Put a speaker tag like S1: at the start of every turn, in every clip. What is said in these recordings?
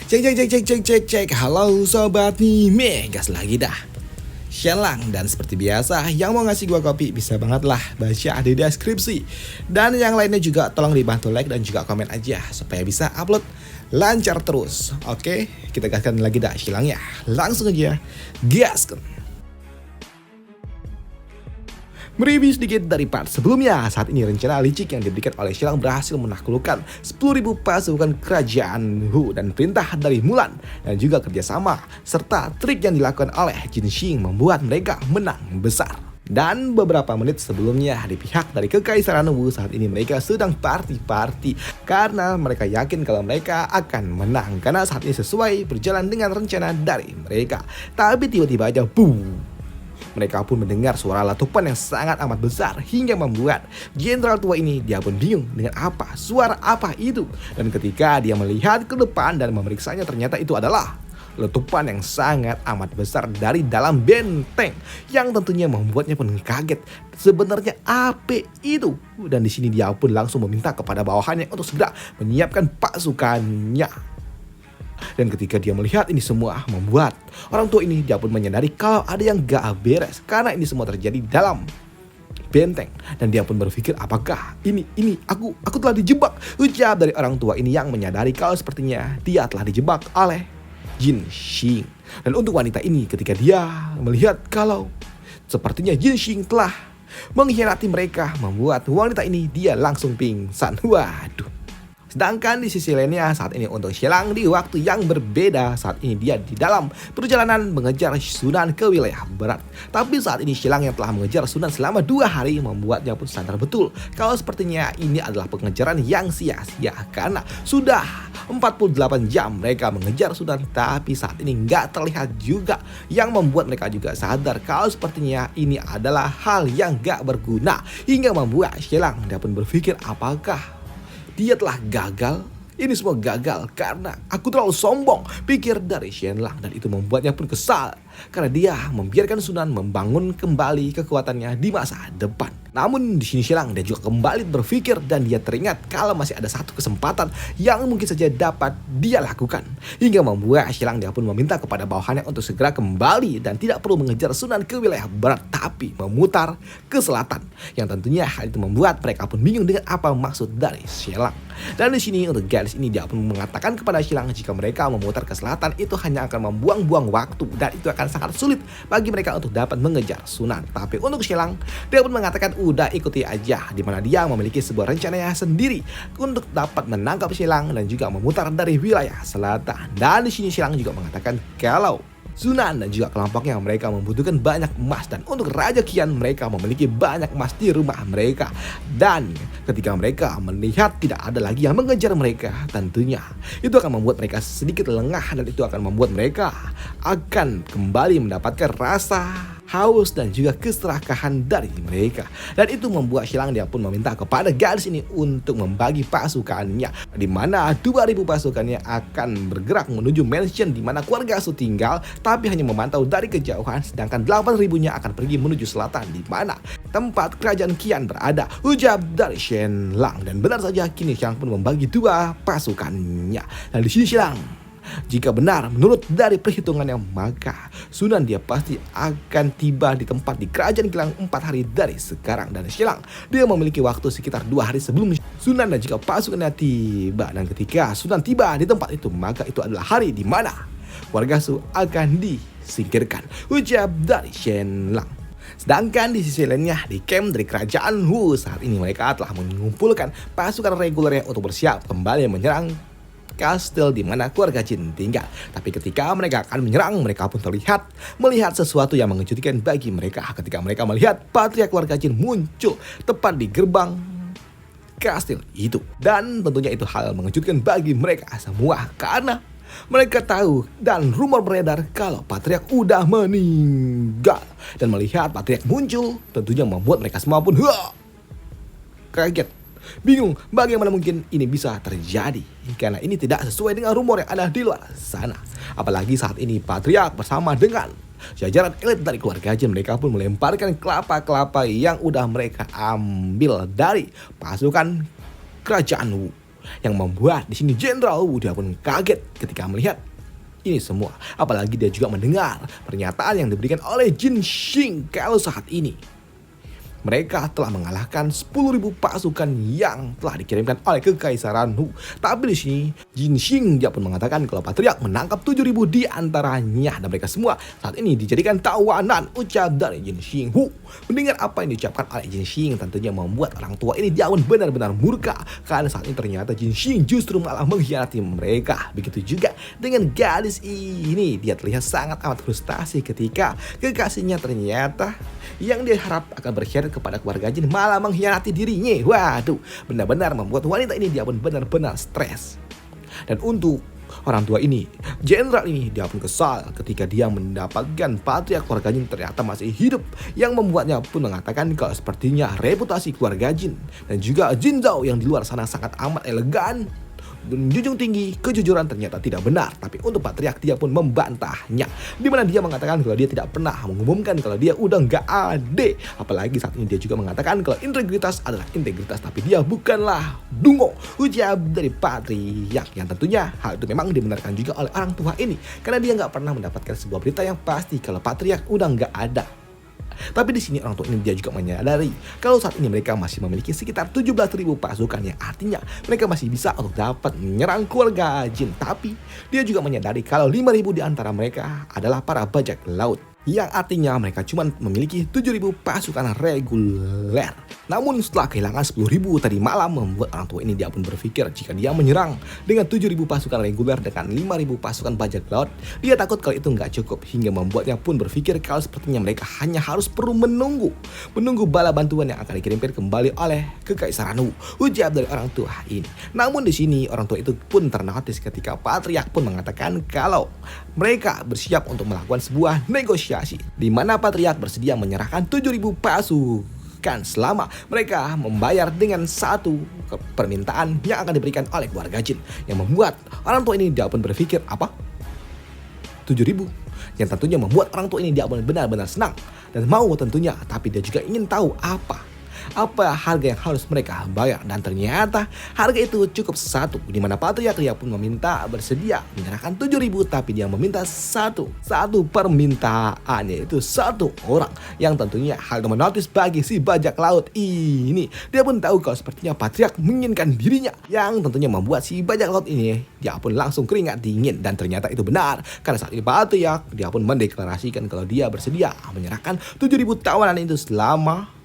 S1: Cek cek cek cek cek cek cek. Halo sobat Mime, gas lagi dah. Shenlang, dan seperti biasa yang mau ngasih gua kopi bisa banget lah baca di deskripsi. Dan yang lainnya juga tolong dibantu like dan juga komen aja supaya bisa upload lancar terus. Oke, kita gaskan lagi dah Shenlangnya. Langsung aja gaskan. Mereview sedikit dari part sebelumnya. Saat ini rencana licik yang diberikan oleh Shenlang berhasil menaklukkan 10.000 pasukan kerajaan Hu dan perintah dari Mulan dan juga kerjasama serta trik yang dilakukan oleh Jin Xing membuat mereka menang besar. Dan beberapa menit sebelumnya di pihak dari Kekaisaran Wu saat ini mereka sedang party-party karena mereka yakin kalau mereka akan menang karena saat ini sesuai berjalan dengan rencana dari mereka. Tapi tiba-tiba aja boom, mereka pun mendengar suara letupan yang sangat amat besar hingga membuat jenderal tua ini dia pun bingung dengan suara apa itu. Dan ketika dia melihat ke depan dan memeriksanya ternyata itu adalah letupan yang sangat amat besar dari dalam benteng yang tentunya membuatnya pun kaget. Sebenarnya apa itu? Dan di sini dia pun langsung meminta kepada bawahannya untuk segera menyiapkan pasukannya. Dan ketika dia melihat ini semua membuat orang tua ini dia pun menyadari kalau ada yang gak beres karena ini semua terjadi dalam benteng. Dan dia pun berpikir apakah ini aku telah dijebak. Ucap dari orang tua ini yang menyadari kalau sepertinya dia telah dijebak oleh Jin Xing. Dan untuk wanita ini ketika dia melihat kalau sepertinya Jin Xing telah mengkhianati mereka membuat wanita ini dia langsung pingsan. Waduh. Sedangkan di sisi lainnya saat ini untuk Shenlang di waktu yang berbeda. Saat ini dia di dalam perjalanan mengejar Sunan ke wilayah barat. Tapi saat ini Shenlang yang telah mengejar Sunan selama 2 hari membuatnya pun sadar betul kalau sepertinya ini adalah pengejaran yang sia-sia. Karena sudah 48 jam mereka mengejar Sunan tapi saat ini nggak terlihat juga. Yang membuat mereka juga sadar kalau sepertinya ini adalah hal yang gak berguna. Hingga membuat Shenlang dia pun berpikir apakah dia telah gagal. Ini semua gagal karena aku terlalu sombong, pikir dari Shenlang. Dan itu membuatnya pun kesal karena dia membiarkan Sunan membangun kembali kekuatannya di masa depan. Namun di sini Shenlang dia juga kembali berpikir dan dia teringat kalau masih ada satu kesempatan yang mungkin saja dapat dia lakukan. Hingga membuat Shenlang dia pun meminta kepada bawahannya untuk segera kembali dan tidak perlu mengejar Sunan ke wilayah barat tapi memutar ke selatan. Yang tentunya hal itu membuat mereka pun bingung dengan apa maksud dari Shenlang. Dan di sini untuk gadis ini dia pun mengatakan kepada Shenlang jika mereka memutar ke selatan itu hanya akan membuang-buang waktu dan itu akan sangat sulit bagi mereka untuk dapat mengejar Sunan. Tapi untuk Shenlang dia pun mengatakan udah ikuti aja, dimana dia memiliki sebuah rencananya sendiri untuk dapat menangkap Shenlang dan juga memutar dari wilayah selatan. Dan di sini Shenlang juga mengatakan kalau Sunan dan juga kelompoknya mereka membutuhkan banyak emas dan untuk Raja Qian mereka memiliki banyak emas di rumah mereka. Dan ketika mereka melihat tidak ada lagi yang mengejar mereka, tentunya itu akan membuat mereka sedikit lengah dan itu akan membuat mereka akan kembali mendapatkan rasa haus dan juga keserakahan dari mereka. Dan itu membuat Shenlang dia pun meminta kepada gadis ini untuk membagi pasukannya, di mana 2.000 pasukannya akan bergerak menuju mansion di mana keluarga Su tinggal tapi hanya memantau dari kejauhan, sedangkan 8.000-nya akan pergi menuju selatan di mana tempat kerajaan Qian berada. Ucap dari Shenlang. Dan benar saja kini Shenlang pun membagi 2 pasukannya. Dan di sini Shenlang, jika benar menurut dari perhitungannya maka Sunan dia pasti akan tiba di tempat di kerajaan Gilang 4 hari dari sekarang. Dan Shenlang dia memiliki waktu sekitar 2 hari sebelum Sunan dan jika pasukannya tiba. Dan ketika Sunan tiba di tempat itu maka itu adalah hari di mana warga Su akan disingkirkan. Ucap dari Shenlang. Sedangkan di sisi lainnya di camp dari kerajaan Wu saat ini mereka telah mengumpulkan pasukan regulernya untuk bersiap kembali menyerang kastil di mana keluarga Jin tinggal. Tapi ketika mereka akan menyerang, mereka pun melihat sesuatu yang mengejutkan bagi mereka ketika mereka melihat patriark keluarga Jin muncul tepat di gerbang kastil itu. Dan tentunya itu hal mengejutkan bagi mereka semua karena mereka tahu dan rumor beredar kalau patriark udah meninggal. Dan melihat patriark muncul tentunya membuat mereka semua pun kaget, bingung bagaimana mungkin ini bisa terjadi karena ini tidak sesuai dengan rumor yang ada di luar sana. Apalagi saat ini patriark bersama dengan jajaran elit dari keluarga Jin mereka pun melemparkan kelapa-kelapa yang udah mereka ambil dari pasukan kerajaan Wu. Yang membuat di sini Jenderal Wu dia pun kaget ketika melihat ini semua. Apalagi dia juga mendengar pernyataan yang diberikan oleh Jin Xing kalau saat ini mereka telah mengalahkan 10.000 pasukan yang telah dikirimkan oleh Kekaisaran Hu. Tapi di sini Jin Xing dia pun mengatakan kalau Patriark menangkap 7.000 di antaranya dan mereka semua saat ini dijadikan tawanan. Ucap dari Jin Xing Hu. Mendengar apa yang diucapkan oleh Jin Xing tentunya membuat orang tua ini dia pun benar-benar murka karena saat ini ternyata Jin Xing justru malah mengkhianati mereka. Begitu juga dengan gadis ini, dia terlihat sangat amat frustasi ketika kekasihnya ternyata yang dia harap akan berkhianat kepada keluarga Jin malah mengkhianati dirinya. Waduh, benar-benar membuat wanita ini dia pun benar-benar stres. Dan untuk orang tua ini, Jenderal ini dia pun kesal ketika dia mendapatkan Patriark keluarga Jin ternyata masih hidup, yang membuatnya pun mengatakan kalau sepertinya reputasi keluarga Jin dan juga Jin Zhao yang di luar sana sangat amat elegan menjunjung tinggi kejujuran ternyata tidak benar. Tapi untuk Patriark dia pun membantahnya, dimana dia mengatakan kalau dia tidak pernah mengumumkan kalau dia udah nggak ada. Apalagi saat ini dia juga mengatakan kalau integritas adalah integritas, tapi dia bukanlah dungo. Ujar dari Patriark yang tentunya hal itu memang dibenarkan juga oleh orang tua ini karena dia nggak pernah mendapatkan sebuah berita yang pasti kalau Patriark udah nggak ada. Tapi di sini orang tua ini dia juga menyadari kalau saat ini mereka masih memiliki sekitar 17.000 pasukan, yang artinya mereka masih bisa untuk dapat menyerang keluarga Jin. Tapi dia juga menyadari kalau 5.000 di antara mereka adalah para bajak laut, yang artinya mereka cuma memiliki 7.000 pasukan reguler. Namun setelah kehilangan 10.000 tadi malam membuat orang tua ini dia pun berpikir jika dia menyerang dengan 7.000 pasukan reguler dengan 5.000 pasukan bajak laut, dia takut kalau itu nggak cukup, hingga membuatnya pun berpikir kalau sepertinya mereka hanya harus perlu menunggu bala bantuan yang akan dikirimkan kembali oleh Kekaisaran Wu. Ujar dari orang tua ini. Namun di sini orang tua itu pun ternotis ketika Patriark pun mengatakan kalau mereka bersiap untuk melakukan sebuah negosiasi di mana Patriark bersedia menyerahkan 7.000 pasukan selama mereka membayar dengan satu permintaan yang akan diberikan oleh keluarga Jin, yang membuat orang tua ini dia pun berpikir apa? 7.000, yang tentunya membuat orang tua ini dia pun benar-benar senang dan mau tentunya, tapi dia juga ingin tahu apa harga yang harus mereka bayar, dan ternyata harga itu cukup satu, di mana Patriark dia pun meminta bersedia menyerahkan 7.000, tapi dia meminta satu permintaan, yaitu satu orang, yang tentunya hal yang menotis bagi si bajak laut ini. Dia pun tahu kalau sepertinya Patriark menginginkan dirinya, yang tentunya membuat si bajak laut ini dia pun langsung keringat dingin. Dan ternyata itu benar karena saat ini Patriark dia pun mendeklarasikan kalau dia bersedia menyerahkan 7.000 tawanan itu selama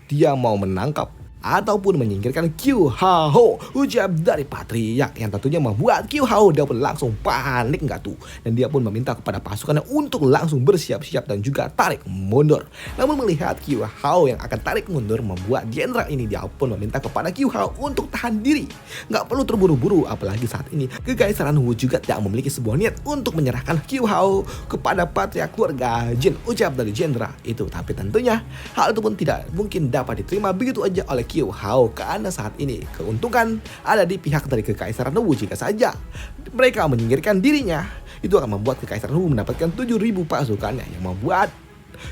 S1: dia mau menangkap ataupun menyingkirkan Qiu Hao. Ucap dari Patriark yang tentunya membuat Qiu Hao dia pun langsung panik nggak tuh, dan dia pun meminta kepada pasukannya untuk langsung bersiap-siap dan juga tarik mundur. Namun melihat Qiu Hao yang akan tarik mundur, membuat Jenderal ini dia pun meminta kepada Qiu Hao untuk tahan diri, nggak perlu terburu-buru. Apalagi saat ini Kekaisaran Wu juga tidak memiliki sebuah niat untuk menyerahkan Qiu Hao kepada Patriark keluarga Jin. Ucap dari Jenderal itu. Tapi tentunya hal itu pun tidak mungkin dapat diterima begitu aja oleh Qiu Hao, karena saat ini keuntungan ada di pihak dari Kekaisaran Wu. Jika saja mereka menyingkirkan dirinya, itu akan membuat Kekaisaran Wu mendapatkan 7.000 pasukannya, yang membuat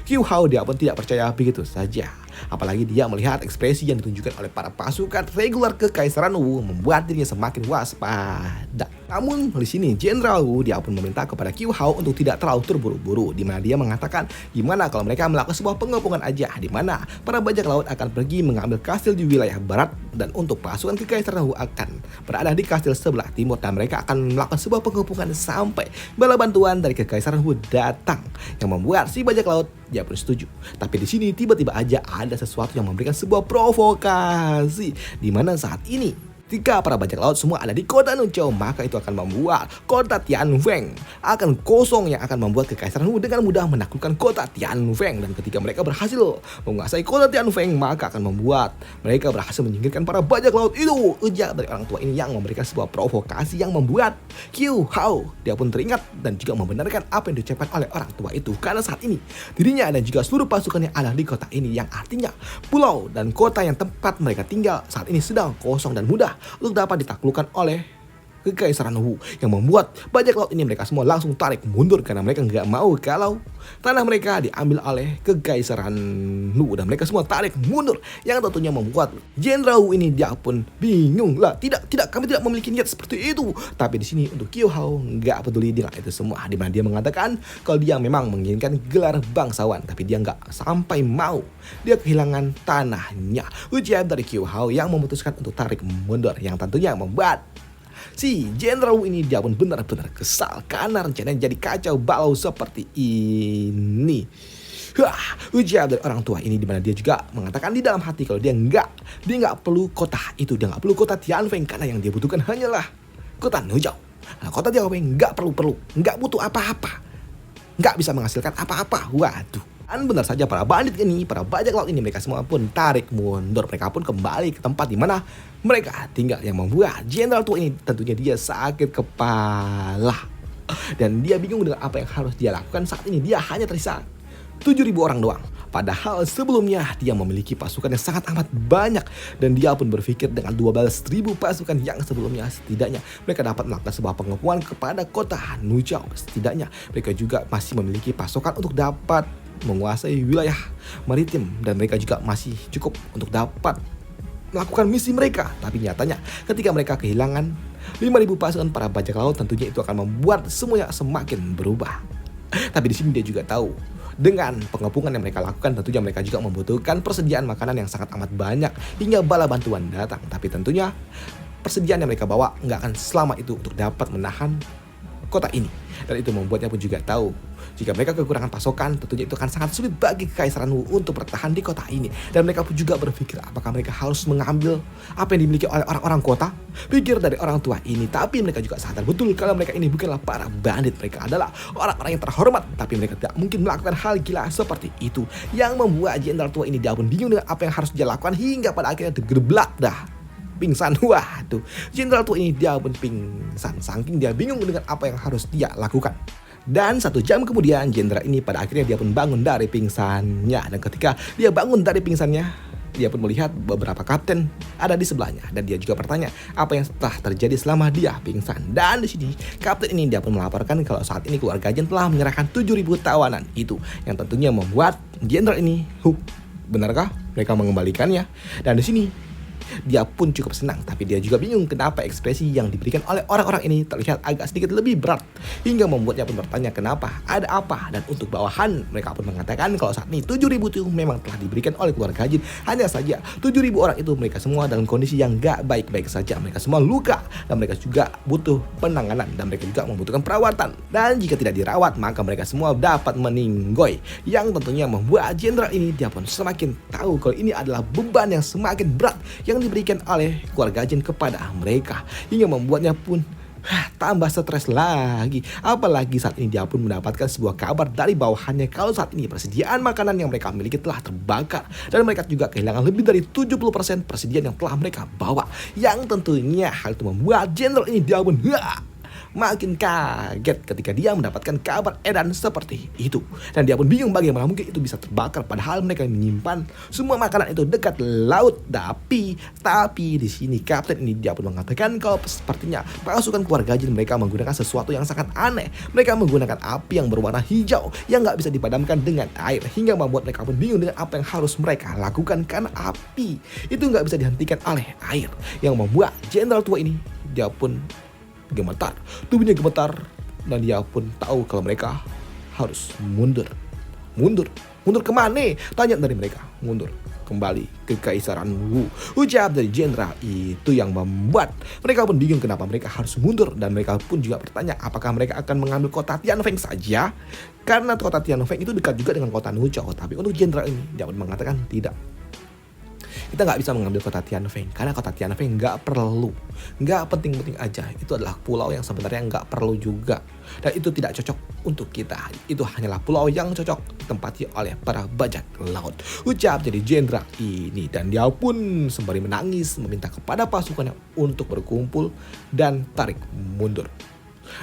S1: Qiu Hao dia pun tidak percaya begitu saja. Apalagi dia melihat ekspresi yang ditunjukkan oleh para pasukan reguler Kekaisaran Wu membuat dirinya semakin waspada. Namun di sini Jenderal Wu dia pun meminta kepada Qiu Hao untuk tidak terlalu terburu-buru, di mana dia mengatakan gimana kalau mereka melakukan sebuah pengepungan aja, di mana para bajak laut akan pergi mengambil kastil di wilayah barat, dan untuk pasukan Kekaisaran Wu akan berada di kastil sebelah timur, dan mereka akan melakukan sebuah pengepungan sampai bala bantuan dari Kekaisaran Wu datang, yang membuat si bajak laut dia pun setuju. Tapi di sini tiba-tiba aja ada sesuatu yang memberikan sebuah provokasi, di mana saat ini jika para bajak laut semua ada di kota Nuncao, maka itu akan membuat kota Tianfeng akan kosong, yang akan membuat Kekaisaran Wu dengan mudah menaklukkan kota Tianfeng. Dan ketika mereka berhasil menguasai kota Tianfeng, maka akan membuat mereka berhasil menyingkirkan para bajak laut itu. Ujar dari orang tua ini yang memberikan sebuah provokasi yang membuat Qiu Hao dia pun teringat dan juga membenarkan apa yang diucapkan oleh orang tua itu, karena saat ini dirinya dan juga seluruh pasukannya ada di kota ini, yang artinya pulau dan kota yang tempat mereka tinggal saat ini sedang kosong dan mudah untuk dapat ditaklukkan oleh Kekaisaran Wu, yang membuat bajak laut ini mereka semua langsung tarik mundur karena mereka nggak mau kalau tanah mereka diambil oleh Kekaisaran Wu, dan mereka semua tarik mundur, yang tentunya membuat Jenderal Wu ini dia pun bingung lah. Tidak, kami tidak memiliki niat seperti itu. Tapi di sini untuk Qiu Hao nggak peduli dengan itu semua, di mana dia mengatakan kalau dia memang menginginkan gelar bangsawan, tapi dia nggak sampai mau dia kehilangan tanahnya. Ujar dari Qiu Hao yang memutuskan untuk tarik mundur, yang tentunya membuat si Jenderal Wu ini dia pun benar-benar kesal karena rencananya jadi kacau balau seperti ini. Ujar dari orang tua ini, dimana dia juga mengatakan di dalam hati kalau dia nggak perlu kota itu, dia nggak perlu kota Tianfeng, karena yang dia butuhkan hanyalah kota Nuzhou. Nah, kota Tianfeng nggak nggak butuh apa-apa, nggak bisa menghasilkan apa-apa. Waduh. Dan benar saja para bandit ini, para bajak laut ini, mereka semua pun tarik mundur. Mereka pun kembali ke tempat di mana mereka tinggal, yang membuat Jenderal tua ini tentunya dia sakit kepala. Dan dia bingung dengan apa yang harus dia lakukan saat ini. Dia hanya tersisa 7.000 orang doang. Padahal sebelumnya dia memiliki pasukan yang sangat amat banyak. Dan dia pun berpikir dengan 12.000 pasukan yang sebelumnya, setidaknya mereka dapat melakukan sebuah pengepungan kepada kota Nuzhou. Setidaknya mereka juga masih memiliki pasukan untuk dapat menguasai wilayah maritim, dan mereka juga masih cukup untuk dapat melakukan misi mereka. Tapi nyatanya ketika mereka kehilangan 5.000 pasukan para bajak laut, tentunya itu akan membuat semuanya semakin berubah. Tapi di sini dia juga tahu dengan pengepungan yang mereka lakukan, tentunya mereka juga membutuhkan persediaan makanan yang sangat amat banyak hingga bala bantuan datang. Tapi tentunya persediaan yang mereka bawa nggak akan selama itu untuk dapat menahan kota ini. Dan itu membuatnya pun juga tahu jika mereka kekurangan pasokan, tentunya itu akan sangat sulit bagi Kekaisaran Wu untuk bertahan di kota ini. Dan mereka pun juga berpikir apakah mereka harus mengambil apa yang dimiliki oleh orang-orang kota. Pikir dari orang tua ini. Tapi mereka juga sadar betul kalau mereka ini bukanlah para bandit. Mereka adalah orang-orang yang terhormat. Tapi mereka tidak mungkin melakukan hal gila seperti itu, yang membuat Jenderal tua ini dia pun bingung dengan apa yang harus dia lakukan, hingga pada akhirnya digeblak dah, pingsan. Waduh, Jenderal tua ini dia pun pingsan saking dia bingung dengan apa yang harus dia lakukan. Dan 1 jam kemudian Jenderal ini pada akhirnya dia pun bangun dari pingsannya. Dan ketika dia bangun dari pingsannya, dia pun melihat beberapa kapten ada di sebelahnya. Dan dia juga bertanya apa yang telah terjadi selama dia pingsan. Dan di sini kapten ini dia pun melaporkan kalau saat ini keluarga Jin telah menyerahkan 7.000 tawanan itu, yang tentunya membuat Jenderal ini, benarkah mereka mengembalikannya? Dan di sini dia pun cukup senang, tapi dia juga bingung kenapa ekspresi yang diberikan oleh orang-orang ini terlihat agak sedikit lebih berat, hingga membuatnya pun bertanya kenapa, ada apa. Dan untuk bawahan mereka pun mengatakan kalau saat ini 7.000 itu memang telah diberikan oleh keluarga Jin. Hanya saja 7.000 orang itu mereka semua dalam kondisi yang gak baik-baik saja. Mereka semua luka dan mereka juga butuh penanganan, dan mereka juga membutuhkan perawatan. Dan jika tidak dirawat maka mereka semua dapat meninggoy, yang tentunya membuat Jenderal ini dia pun semakin tahu kalau ini adalah beban yang semakin berat yang diberikan oleh keluarga Jin kepada mereka, hingga membuatnya pun tambah stres lagi. Apalagi saat ini dia pun mendapatkan sebuah kabar dari bawahannya kalau saat ini persediaan makanan yang mereka miliki telah terbakar, dan mereka juga kehilangan lebih dari 70% persediaan yang telah mereka bawa, yang tentunya hal itu membuat Jenderal ini dia pun makin kaget ketika dia mendapatkan kabar edan seperti itu. Dan dia pun bingung bagaimana mungkin itu bisa terbakar, padahal mereka menyimpan semua makanan itu dekat laut. Tapi di sini kapten ini dia pun mengatakan kalau sepertinya pasukan keluarga Jin mereka menggunakan sesuatu yang sangat aneh. Mereka menggunakan api yang berwarna hijau yang nggak bisa dipadamkan dengan air, hingga membuat mereka pun bingung dengan apa yang harus mereka lakukan, karena api itu nggak bisa dihentikan oleh air, yang membuat Jenderal tua ini dia pun gemetar, tubuhnya gemetar, dan dia pun tahu kalau mereka harus mundur kemana? Tanya dari mereka. Mundur kembali ke Kekaisaran Wu, ujar dari Jenderal itu, yang membuat mereka pun bingung kenapa mereka harus mundur. Dan mereka pun juga bertanya apakah mereka akan mengambil kota Tianfeng saja, karena kota Tianfeng itu dekat juga dengan kota Nuzhou. Tapi untuk Jenderal ini dia pun mengatakan tidak, kita nggak bisa mengambil kota Tianfeng, karena kota Tianfeng nggak perlu, nggak penting-penting aja. Itu adalah pulau yang sebenarnya nggak perlu juga, dan itu tidak cocok untuk kita. Itu hanyalah pulau yang cocok ditempati oleh para bajak laut, ucap jadi Jenderal ini. Dan dia pun sembari menangis meminta kepada pasukannya untuk berkumpul dan tarik mundur.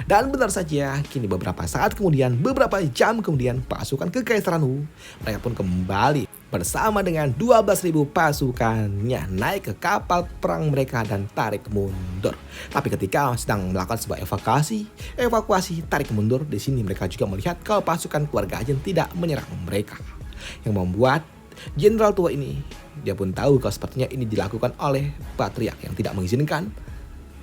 S1: Dan benar saja, kini beberapa saat kemudian, beberapa jam kemudian, pasukan Kekaisaran Wu mereka pun kembali bersama dengan 12.000 pasukannya naik ke kapal perang mereka dan tarik mundur. Tapi ketika sedang melakukan sebuah evakuasi tarik mundur, di sini mereka juga melihat kalau pasukan keluarga Jin tidak menyerang mereka. Yang membuat jenderal tua ini, dia pun tahu kalau sepertinya ini dilakukan oleh patriark yang tidak mengizinkan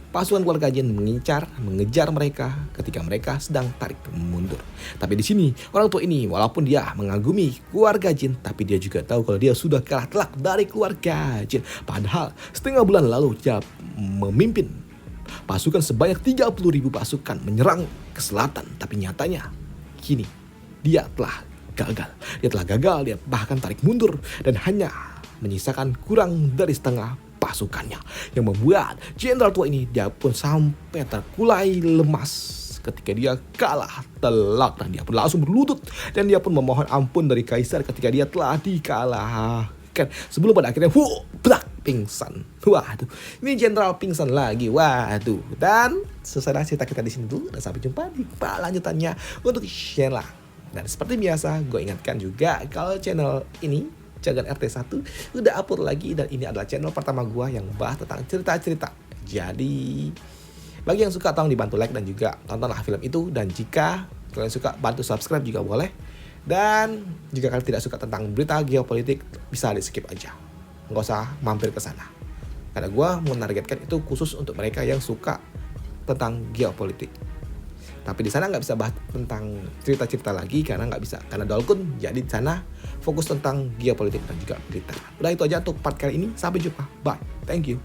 S1: pasukan keluarga Jin mengejar mereka ketika mereka sedang tarik mundur. Tapi di sini orang tua ini walaupun dia mengagumi keluarga Jin, tapi dia juga tahu kalau dia sudah kalah telak dari keluarga Jin. Padahal setengah bulan lalu dia memimpin pasukan sebanyak 30.000 pasukan menyerang ke selatan. Tapi nyatanya kini dia telah gagal. Dia bahkan tarik mundur dan hanya menyisakan kurang dari setengah pasukannya, yang membuat jenderal tua ini dia pun sampai terkulai lemas ketika dia kalah telak, dan dia pun langsung berlutut dan dia pun memohon ampun dari kaisar ketika dia telah dikalahkan, sebelum pada akhirnya pingsan. Waduh, ini jenderal pingsan lagi. Waduh, dan selesai cerita kita di sini dulu, dan sampai jumpa di lanjutannya untuk channel. Dan seperti biasa gue ingatkan juga kalau channel ini Jagan RT1 udah upload lagi, dan ini adalah channel pertama gua yang membahas tentang cerita-cerita. Jadi bagi yang suka tolong dibantu like dan juga tontonlah film itu, dan jika kalian suka bantu subscribe juga boleh. Dan jika kalian tidak suka tentang berita geopolitik bisa di skip aja, nggak usah mampir ke sana, karena gua menargetkan itu khusus untuk mereka yang suka tentang geopolitik. Tapi di sana nggak bisa bahas tentang cerita-cerita lagi karena nggak bisa, karena Dolkun. Jadi di sana fokus tentang geopolitik dan juga berita. Udah itu aja untuk part kali ini. Sampai jumpa. Bye. Thank you.